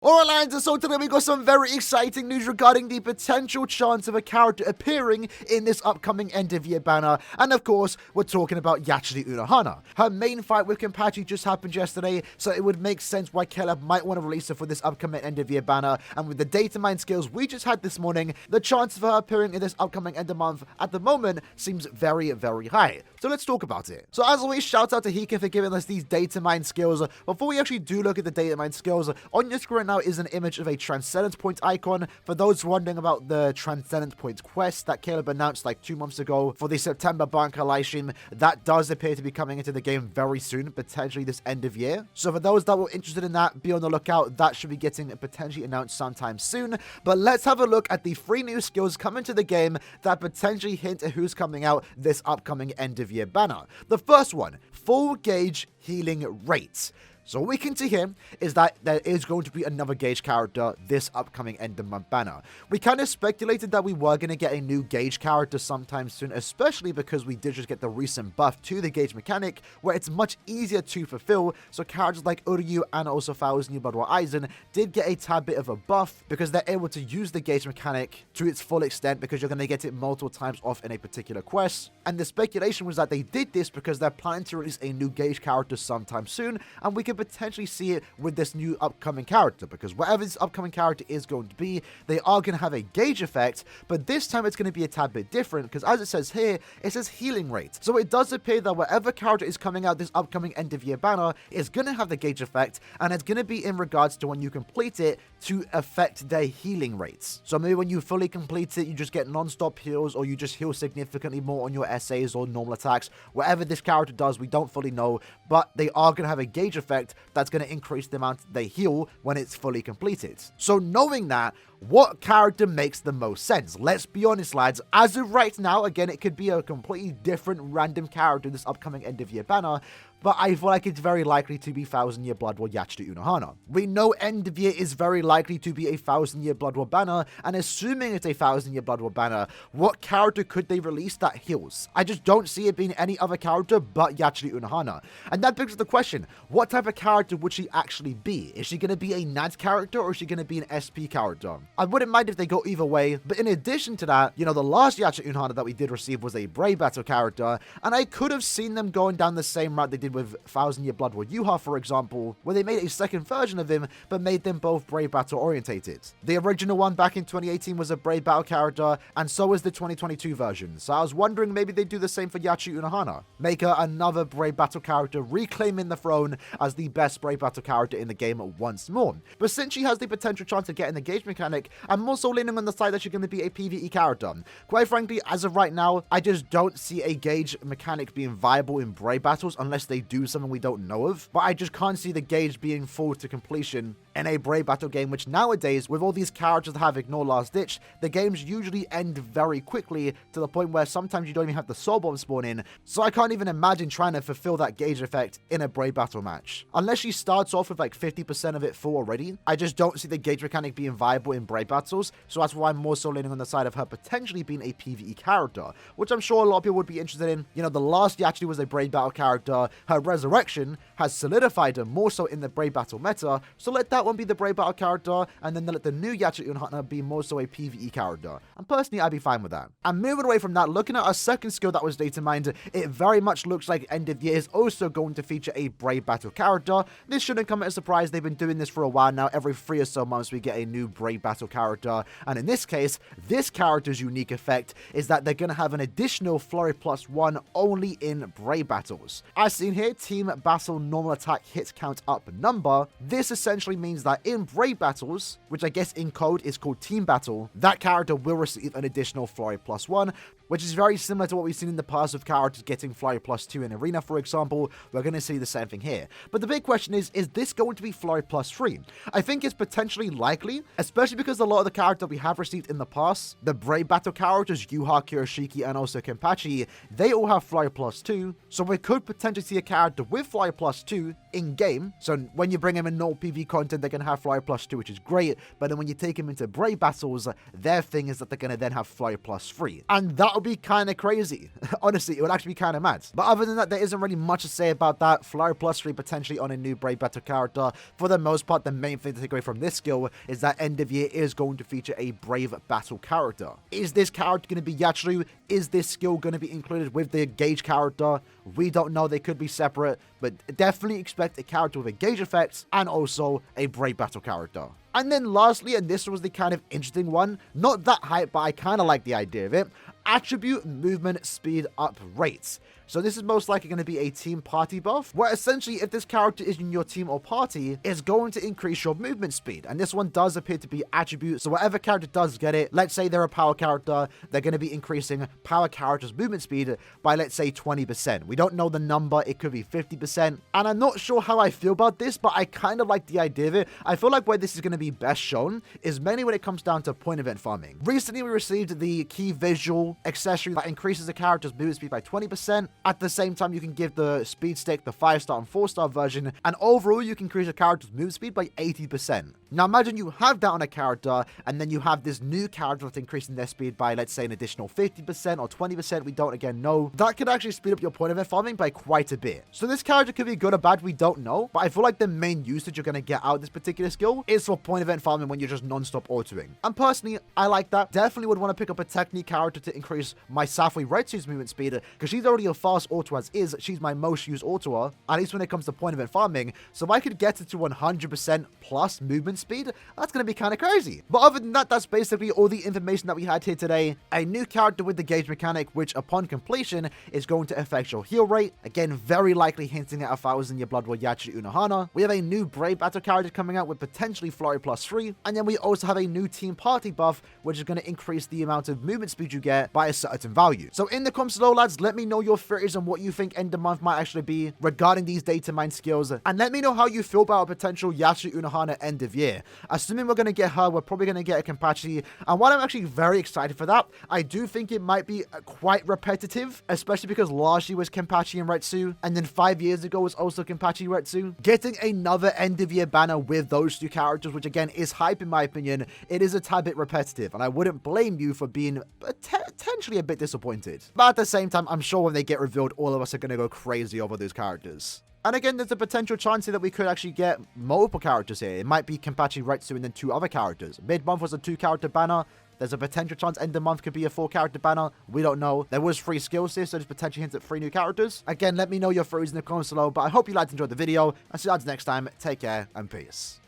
Alright lads, so today we got some very exciting news regarding the potential chance of a character appearing in this upcoming end of year banner, and of course, we're talking about YACHIRU Unohana. Her main fight with Kenpachi just happened yesterday, so it would make sense why Caleb might want to release her for this upcoming end of year banner, and with the data mine skills we just had this morning, the chance of her appearing in this upcoming end of month at the moment seems very, very high. So let's talk about it. So as always, shout out to Hika for giving us these data mine skills. Before we actually do look at the data mine skills, on your screen now is an image of a Transcendence point icon. For those wondering about the Transcendence point quest that Caleb announced like 2 months ago for the September Banker livestream, that does appear to be coming into the game very soon, potentially this end of year. So for those that were interested in that, be on the lookout. That should be getting potentially announced sometime soon. But let's have a look at the 3 new skills coming to the game that potentially hint at who's coming out this upcoming end of year banner. The first one, full gauge healing rates. So what we can see here is that there is going to be another Gauge character this upcoming end of month banner. We kind of speculated that we were going to get a new Gauge character sometime soon, especially because we did just get the recent buff to the Gauge mechanic, where it's much easier to fulfill. So characters like Uryu and also Fao's new Blood War Aizen did get a tad bit of a buff because they're able to use the Gauge mechanic to its full extent, because you're going to get it multiple times off in a particular quest. And the speculation was that they did this because they're planning to release a new Gauge character sometime soon, and we could potentially see it with this new upcoming character, because whatever this upcoming character is going to be, they are going to have a gauge effect, but this time it's going to be a tad bit different, because as it says here, it says healing rate. So it does appear that whatever character is coming out this upcoming end of year banner is going to have the gauge effect, and it's going to be in regards to when you complete it to affect their healing rates. So maybe when you fully complete it, you just get non-stop heals, or you just heal significantly more on your SAs or normal attacks. Whatever this character does, we don't fully know, but they are going to have a gauge effect that's going to increase the amount they heal when it's fully completed. So knowing that, what character makes the most sense? Let's be honest, lads. As of right now, again, it could be a completely different random character in this upcoming end of year banner, but I feel like it's very likely to be 1000-year Blood War YACHIRU Unohana. We know end of year is very likely to be a 1000-year Blood War banner, and assuming it's a 1000-year Blood War banner, what character could they release that heals? I just don't see it being any other character but YACHIRU Unohana. And that begs the question, what type of character would she actually be? Is she going to be a NAD character, or is she going to be an SP character? I wouldn't mind if they go either way, but in addition to that, you know, the last YACHIRU Unohana that we did receive was a Brave Battle character, and I could have seen them going down the same route they did with 1000-year Blood War Yuha, for example, where they made a second version of him, but made them both Brave Battle orientated. The original one back in 2018 was a Brave Battle character, and so was the 2022 version, so I was wondering maybe they'd do the same for YACHIRU Unohana. Make her another Brave Battle character, reclaiming the throne as the best Brave Battle character in the game once more. But since she has the potential chance of getting the gauge mechanic, I'm also leaning on the side that she's going to be a PvE character. Quite frankly, as of right now, I just don't see a gauge mechanic being viable in Brave Battles unless they do something we don't know of, but I just can't see the gauge being full to completion in a Brave Battle game, which nowadays, with all these characters that have Ignore Last Ditch, the games usually end very quickly to the point where sometimes you don't even have the soul bomb spawn in, so I can't even imagine trying to fulfill that gauge effect in a Brave Battle match. Unless she starts off with like 50% of it full already, I just don't see the gauge mechanic being viable in Brave Battles, so that's why I'm more so leaning on the side of her potentially being a PvE character, which I'm sure a lot of people would be interested in. You know, the last YACHIRU was a Brave Battle character, her Resurrection has solidified her more so in the Brave Battle meta, so let that one be the Brave Battle character, and then let the new YACHIRU Unohana be more so a PvE character. And personally, I'd be fine with that. And moving away from that, looking at our second skill that was data mined, it very much looks like end of year is also going to feature a Brave Battle character. This shouldn't come as a surprise, they've been doing this for a while now. Every 3 or so months we get a new Brave Battle character, and in this case, this character's unique effect is that they're going to have an additional Flurry +1 only in Brave Battles. As seen here, Team Battle normal attack hit count up number. This essentially means that in Brave Battles, which I guess in code is called Team Battle, that character will receive an additional Flurry +1, which is very similar to what we've seen in the past with characters getting Flurry +2 in Arena, for example. We're going to see the same thing here. But the big question is this going to be Flurry +3? I think it's potentially likely, especially because a lot of the characters we have received in the past, the Brave Battle characters, Yuha, Kiyoshiki, and also Kenpachi, they all have Flurry +2, so we could potentially see a character with Flurry +2 in-game. So when you bring him in normal PvE content, they're going to have Flurry plus 2, which is great, but then when you take them into Brave battles, their thing is that they're going to then have Flurry plus 3. And that would be kind of crazy. Honestly, it would actually be kind of mad. But other than that, there isn't really much to say about that. Flurry plus 3 potentially on a new Brave battle character. For the most part, the main thing to take away from this skill is that end of year is going to feature a Brave battle character. Is this character going to be YACHIRU? Is this skill going to be included with the Gauge character? We don't know. They could be separate, but definitely expect a character with a Gauge effects and also a Brave battle character. And then lastly, and this was the kind of interesting one, not that hype, but I kind of like the idea of it, attribute movement speed up rates. So this is most likely going to be a team party buff, where essentially if this character is in your team or party, it's going to increase your movement speed. And this one does appear to be attribute, so whatever character does get it, let's say they're a power character, they're going to be increasing power character's movement speed by, let's say, 20%. We don't know the number, it could be 50%. And I'm not sure how I feel about this, but I kind of like the idea of it. I feel like where this is going to be best shown is mainly when it comes down to point event farming. Recently, we received the key visual accessory that increases the character's movement speed by 20%. At the same time, you can give the speed stick the 5-star and 4-star version, and overall, you can increase a character's movement speed by 80%. Now, imagine you have that on a character, and then you have this new character that's increasing their speed by, let's say, an additional 50% or 20%. We don't, again, know. That could actually speed up your point event farming by quite a bit. So this character could be good or bad, we don't know, but I feel like the main usage you're going to get out of this particular skill is for point event farming when you're just non-stop autoing. And personally, I like that. Definitely would want to pick up a technique character to increase my Safui Retsu's movement speed, because she's already a fast auto as is. She's my most used autoer, at least when it comes to point event farming. So if I could get it to 100% plus movement speed, that's going to be kind of crazy. But other than that, that's basically all the information that we had here today. A new character with the Gauge mechanic, which upon completion is going to affect your heal rate. Again, very likely hinting at if I was in your Blood War YACHIRU Unohana. We have a new Brave battle character coming out with potentially Flurry plus 3. And then we also have a new team party buff, which is going to increase the amount of movement speed you get by a certain value. So in the comments below, lads, let me know your theories on what you think end of month might actually be regarding these data mine skills, and let me know how you feel about a potential YACHIRU Unohana end of year. Assuming we're going to get her, we're probably going to get a Kenpachi, and while I'm actually very excited for that, I do think it might be quite repetitive, especially because last year was Kenpachi and Retsu, and then 5 years ago was also Kenpachi Retsu. Getting another end of year banner with those two characters, which again is hype in my opinion, it is a tad bit repetitive, and I wouldn't blame you for being potentially a bit disappointed. But at the same time, I'm sure when they get revealed, all of us are going to go crazy over those characters. And again, there's a potential chance here that we could actually get multiple characters here. It might be Kenpachi, Retsu, and then 2 other characters. Mid-month was a 2-character banner. There's a potential chance end of month could be a 4-character banner. We don't know. There was 3 skills here, so there's potentially hints at 3 new characters. Again, let me know your theories in the comments below. But I hope you liked and enjoyed the video. I'll see you lads next time. Take care and peace.